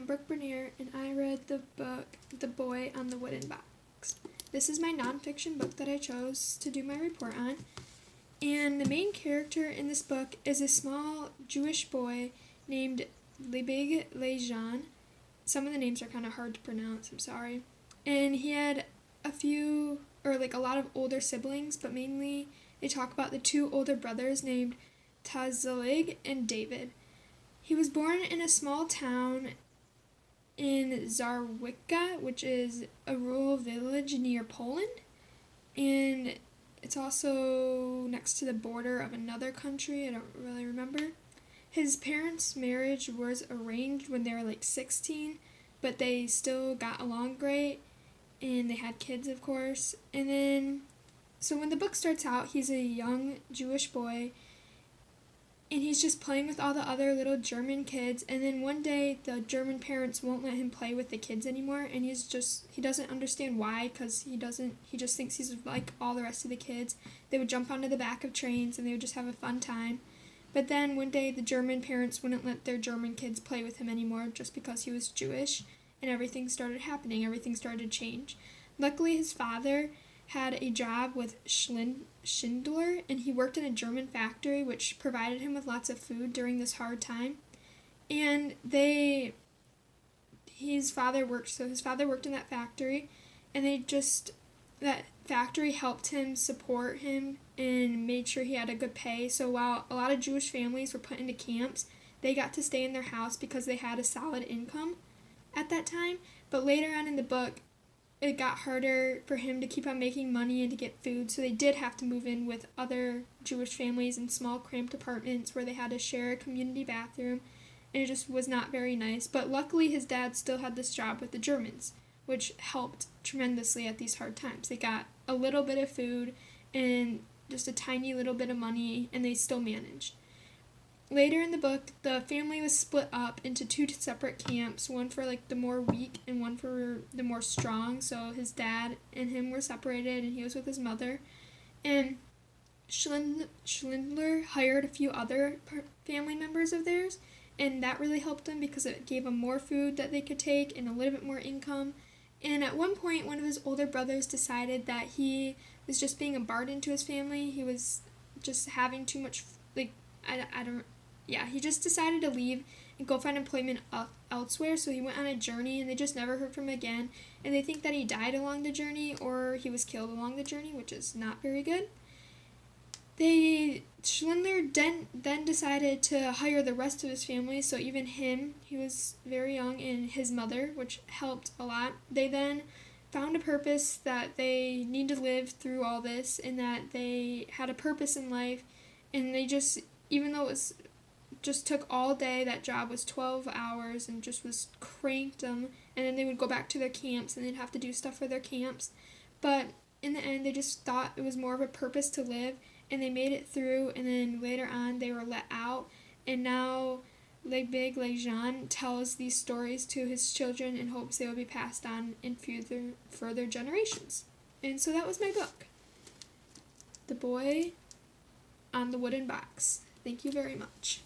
Brooke Bernier, and I read the book The Boy on the Wooden Box. This is my nonfiction book that I chose to do my report on, and the main character in this book is a small Jewish boy named Lebig Lejan. Some of the names are kind of hard to pronounce, I'm sorry. And he had a lot of older siblings, but mainly they talk about the two older brothers named Tazalig and David. He was born in a small town in Zarwicka, which is a rural village near Poland, and it's also next to the border of another country, I don't really remember. His parents' marriage was arranged when they were 16, but they still got along great, and they had kids, of course. And then, so when the book starts out, he's a young Jewish boy, and he's just playing with all the other little German kids, and then one day the German parents won't let him play with the kids anymore, and he doesn't understand why, because he just thinks he's like all the rest of the kids. They would jump onto the back of trains, and they would just have a fun time. But then one day the German parents wouldn't let their German kids play with him anymore just because he was Jewish, and everything started happening, everything started to change. Luckily his father had a job with Schindler, and he worked in a German factory which provided him with lots of food during this hard time. And his father worked in that factory, and that factory helped him support him and made sure he had a good pay. So while a lot of Jewish families were put into camps, they got to stay in their house because they had a solid income at that time. But later on in the book, it got harder for him to keep on making money and to get food, so they did have to move in with other Jewish families in small cramped apartments where they had to share a community bathroom, and it just was not very nice. But luckily his dad still had this job with the Germans, which helped tremendously at these hard times. They got a little bit of food and just a tiny little bit of money, and they still managed. Later in the book, the family was split up into two separate camps, one for the more weak and one for the more strong. So his dad and him were separated, and he was with his mother. And Schindler hired a few other family members of theirs, and that really helped them because it gave them more food that they could take and a little bit more income. And at one point, one of his older brothers decided that he was just being a burden to his family. He was just having too much, he just decided to leave and go find employment elsewhere, so he went on a journey, and they just never heard from him again, and they think that he died along the journey or he was killed along the journey, which is not very good. Schindler then decided to hire the rest of his family, so even him, he was very young, and his mother, which helped a lot. They then found a purpose that they need to live through all this, and that they had a purpose in life, and they just, even though it was just took all day, that job was 12 hours and just was cranked them, and then they would go back to their camps and they'd have to do stuff for their camps. But in the end, they just thought it was more of a purpose to live, and they made it through, and then later on they were let out, and now Lebig Lejan tells these stories to his children in hopes they will be passed on in further generations. And so that was my book, The Boy on the Wooden Box. Thank you very much.